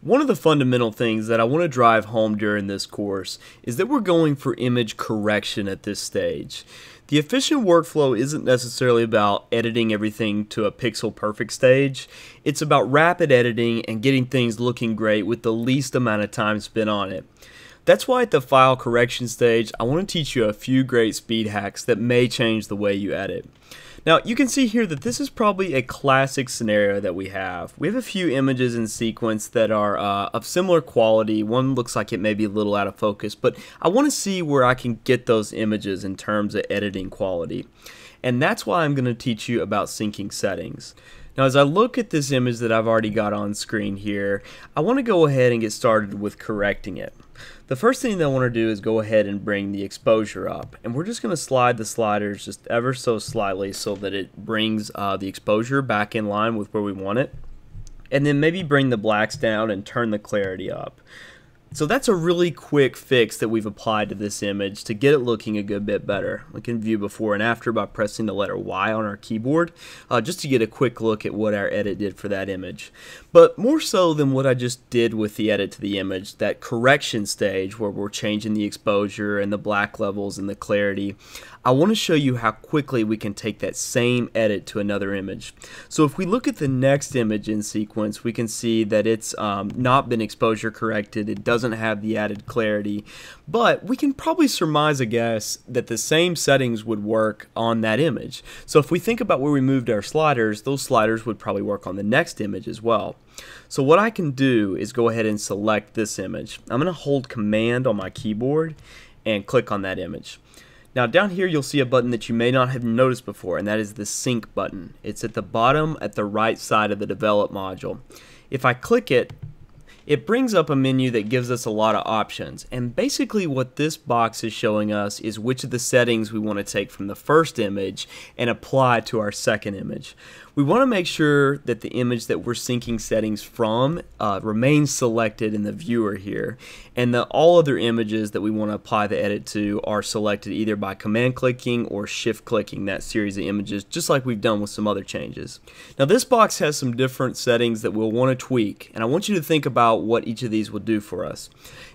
One of the fundamental things that I want to drive home during this course is that we're going for image correction at this stage. The efficient workflow isn't necessarily about editing everything to a pixel perfect stage. It's about rapid editing and getting things looking great with the least amount of time spent on it. That's why at the file correction stage, I want to teach you a few great speed hacks that may change the way you edit. Now you can see here that this is probably a classic scenario that we have. We have a few images in sequence that are of similar quality. One looks like it may be a little out of focus, but I want to see where I can get those images in terms of editing quality. And that's why I'm going to teach you about syncing settings. Now as I look at this image that I've already got on screen here, I want to go ahead and get started with correcting it. The first thing that I want to do is go ahead and bring the exposure up, and we're just going to slide the sliders just ever so slightly so that it brings the exposure back in line with where we want it, and then maybe bring the blacks down and turn the clarity up. So that's a really quick fix that we've applied to this image to get it looking a good bit better. We can view before and after by pressing the letter Y on our keyboard just to get a quick look at what our edit did for that image. But more so than what I just did with the edit to the image, that correction stage where we're changing the exposure and the black levels and the clarity, I want to show you how quickly we can take that same edit to another image. So if we look at the next image in sequence, we can see that it's not been exposure corrected. It doesn't have the added clarity, but we can probably surmise a guess that the same settings would work on that image. So if we think about where we moved our sliders, those sliders would probably work on the next image as well. So what I can do is go ahead and select this image. I'm going to hold Command on my keyboard and click on that image. Now down here you'll see a button that you may not have noticed before, and that is the Sync button. It's at the bottom at the right side of the Develop module. If I click it, it brings up a menu that gives us a lot of options, and basically what this box is showing us is which of the settings we want to take from the first image and apply to our second image. We want to make sure that the image that we're syncing settings from remains selected in the viewer here, and that all other images that we want to apply the edit to are selected either by command clicking or shift clicking that series of images, just like we've done with some other changes. Now this box has some different settings that we'll want to tweak, and I want you to think about what each of these will do for us.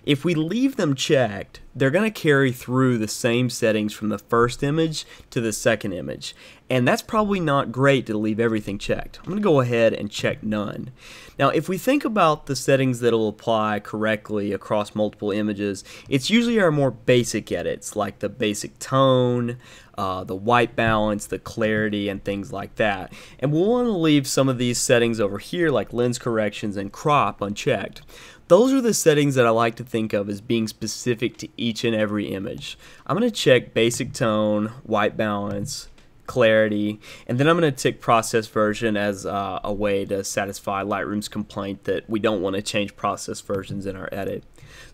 If we leave them checked, they're going to carry through the same settings from the first image to the second image, and that's probably not great to leave everything checked. I'm going to go ahead and check none. Now if we think about the settings that will apply correctly across multiple images, it's usually our more basic edits like the basic tone, the white balance, the clarity, and things like that. And we'll want to leave some of these settings over here like lens corrections and crop unchecked. Those are the settings that I like to think of as being specific to each and every image. I'm going to check basic tone, white balance, clarity, and then I'm going to tick process version as a way to satisfy Lightroom's complaint that we don't want to change process versions in our edit.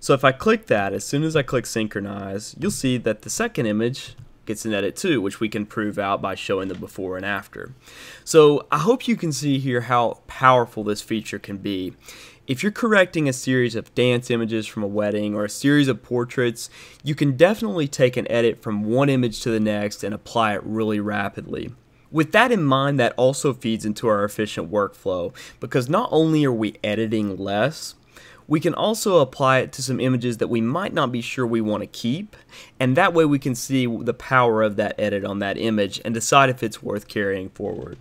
So if I click that, as soon as I click Synchronize, you'll see that the second image gets an edit too, which we can prove out by showing the before and after. So I hope you can see here how powerful this feature can be. If you're correcting a series of dance images from a wedding or a series of portraits, you can definitely take an edit from one image to the next and apply it really rapidly. With that in mind, that also feeds into our efficient workflow, because not only are we editing less, we can also apply it to some images that we might not be sure we want to keep, and that way we can see the power of that edit on that image and decide if it's worth carrying forward.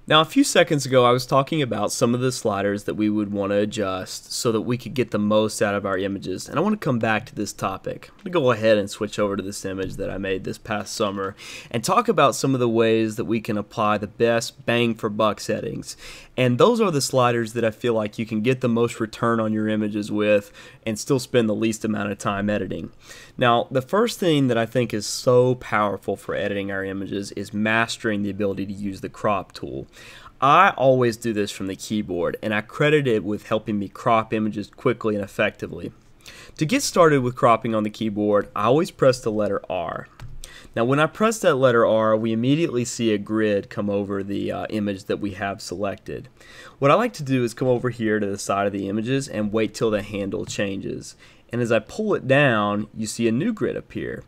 Now a few seconds ago I was talking about some of the sliders that we would want to adjust so that we could get the most out of our images, and I want to come back to this topic. I'm going to go ahead and switch over to this image that I made this past summer and talk about some of the ways that we can apply the best bang for buck settings. And those are the sliders that I feel like you can get the most return on your images with and still spend the least amount of time editing. Now the first thing that I think is so powerful for editing our images is mastering the ability to use the crop tool. I always do this from the keyboard, and I credit it with helping me crop images quickly and effectively. To get started with cropping on the keyboard, I always press the letter R. Now when I press that letter R, we immediately see a grid come over the image that we have selected. What I like to do is come over here to the side of the images and wait till the handle changes. and as I pull it down, you see a new grid appear.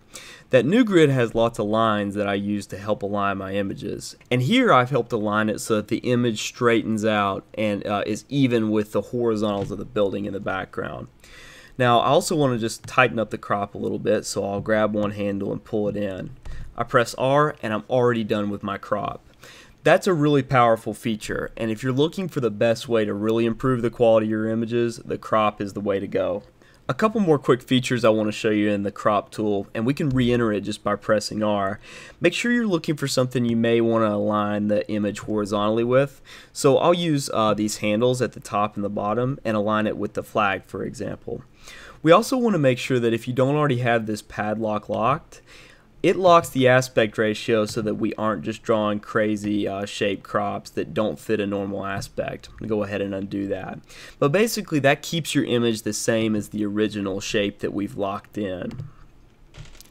That new grid has lots of lines that I use to help align my images. And here I've helped align it so that the image straightens out and is even with the horizontals of the building in the background. Now I also want to just tighten up the crop a little bit, so I'll grab one handle and pull it in. I press R and I'm already done with my crop. That's a really powerful feature, and if you're looking for the best way to really improve the quality of your images, the crop is the way to go. A couple more quick features I want to show you in the crop tool, and we can re-enter it just by pressing R. Make sure you're looking for something you may want to align the image horizontally with. So I'll use these handles at the top and the bottom and align it with the flag, for example. We also want to make sure that if you don't already have this padlock locked, it locks the aspect ratio so that we aren't just drawing crazy shape crops that don't fit a normal aspect. I'm going to go ahead and undo that. But basically that keeps your image the same as the original shape that we've locked in.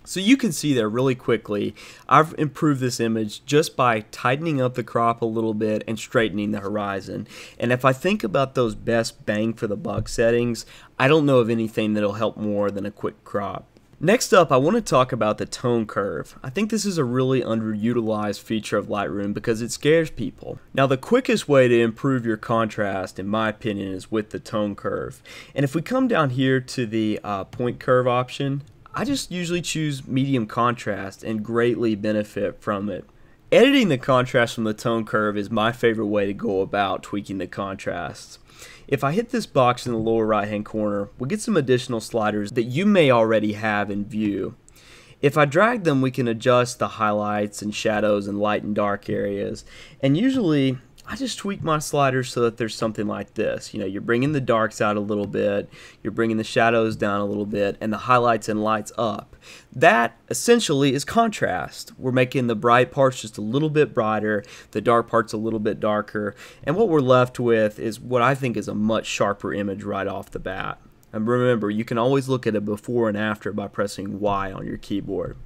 So you can see there really quickly, I've improved this image just by tightening up the crop a little bit and straightening the horizon. And if I think about those best bang for the buck settings, I don't know of anything that'll help more than a quick crop. Next up, I want to talk about the tone curve. I think this is a really underutilized feature of Lightroom because it scares people. Now, the quickest way to improve your contrast, in my opinion, is with the tone curve. And if we come down here to the point curve option, I just usually choose medium contrast and greatly benefit from it. Editing the contrast from the tone curve is my favorite way to go about tweaking the contrast. If I hit this box in the lower right hand corner, we get some additional sliders that you may already have in view. If I drag them, we can adjust the highlights and shadows and light and dark areas, and usually I just tweak my sliders so that there's something like this. You know, you're bringing the darks out a little bit, you're bringing the shadows down a little bit, and the highlights and lights up. That essentially is contrast. We're making the bright parts just a little bit brighter, the dark parts a little bit darker, and what we're left with is what I think is a much sharper image right off the bat. And remember, you can always look at a before and after by pressing Y on your keyboard.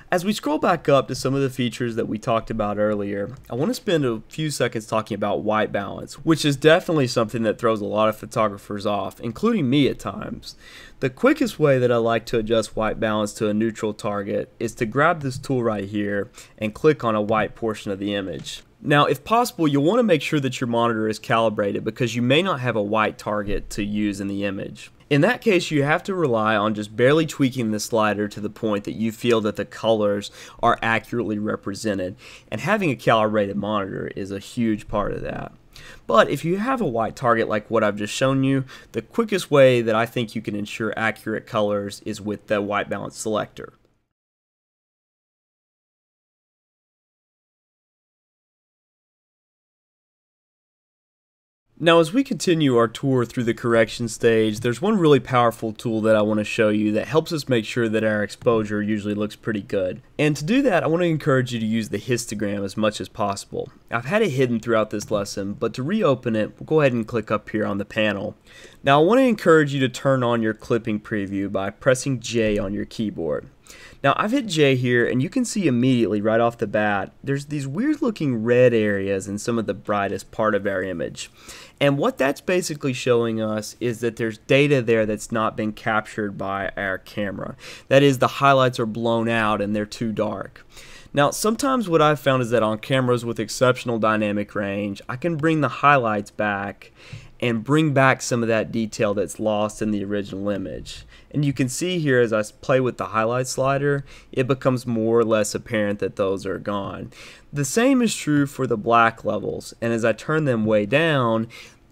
As we scroll back up to some of the features that we talked about earlier, I want to spend a few seconds talking about white balance, which is definitely something that throws a lot of photographers off, including me at times. The quickest way that I like to adjust white balance to a neutral target is to grab this tool right here and click on a white portion of the image. Now, if possible, you'll want to make sure that your monitor is calibrated because you may not have a white target to use in the image. In that case, you have to rely on just barely tweaking the slider to the point that you feel that the colors are accurately represented, and having a calibrated monitor is a huge part of that. But if you have a white target like what I've just shown you, the quickest way that I think you can ensure accurate colors is with the white balance selector. Now, as we continue our tour through the correction stage, there's one really powerful tool that I want to show you that helps us make sure that our exposure usually looks pretty good. And to do that, I want to encourage you to use the histogram as much as possible. I've had it hidden throughout this lesson, but to reopen it, we'll go ahead and click up here on the panel. Now, I want to encourage you to turn on your clipping preview by pressing J on your keyboard. Now, I've hit J here, and you can see immediately right off the bat, there's these weird looking red areas in some of the brightest part of our image. And what that's basically showing us is that there's data there that's not been captured by our camera. That is, the highlights are blown out and they're too dark. Now, sometimes what I've found is that on cameras with exceptional dynamic range, I can bring the highlights back and bring back some of that detail that's lost in the original image. And you can see here as I play with the highlight slider, it becomes more or less apparent that those are gone. The same is true for the black levels, and as I turn them way down,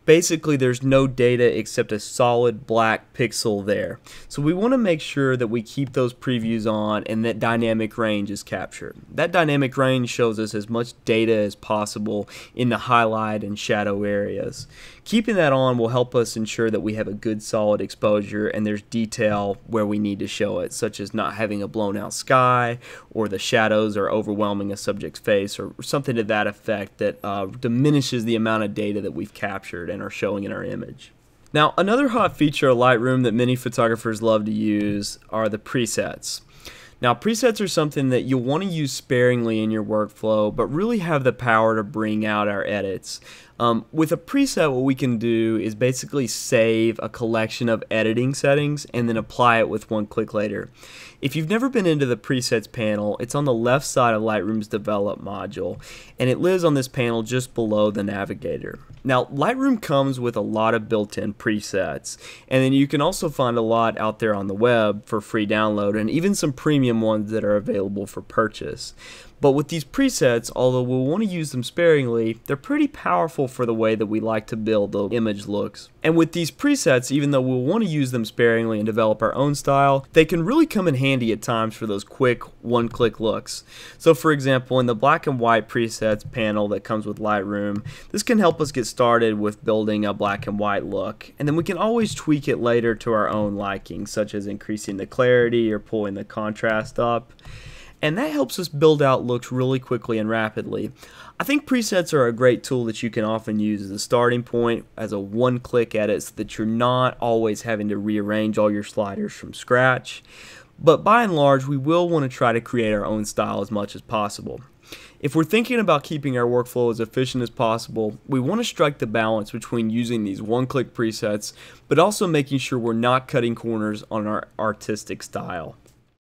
basically there's no data except a solid black pixel there. So we want to make sure that we keep those previews on and that dynamic range is captured. That dynamic range shows us as much data as possible in the highlight and shadow areas. Keeping that on will help us ensure that we have a good solid exposure and there's detail where we need to show it, such as not having a blown out sky or the shadows are overwhelming a subject's face or something to that effect that diminishes the amount of data that we've captured and are showing in our image. Now, another hot feature of Lightroom that many photographers love to use are the presets. Now, presets are something that you'll want to use sparingly in your workflow, but really have the power to bring out our edits. With a preset, what we can do is basically save a collection of editing settings and then apply it with one click later. If you've never been into the presets panel, it's on the left side of Lightroom's develop module, and it lives on this panel just below the navigator. Now, Lightroom comes with a lot of built-in presets, and then you can also find a lot out there on the web for free download, and even some premium ones that are available for purchase. But with these presets, although we'll want to use them sparingly, they're pretty powerful for the way that we like to build the image looks. And with these presets, even though we'll want to use them sparingly and develop our own style, they can really come in handy at times for those quick one-click looks. So for example, in the black and white presets panel that comes with Lightroom, this can help us get started with building a black and white look. And then we can always tweak it later to our own liking, such as increasing the clarity or pulling the contrast up. And that helps us build out looks really quickly and rapidly. I think presets are a great tool that you can often use as a starting point, as a one-click edit, so that you're not always having to rearrange all your sliders from scratch. But by and large, we will want to try to create our own style as much as possible. If we're thinking about keeping our workflow as efficient as possible, we want to strike the balance between using these one-click presets, but also making sure we're not cutting corners on our artistic style.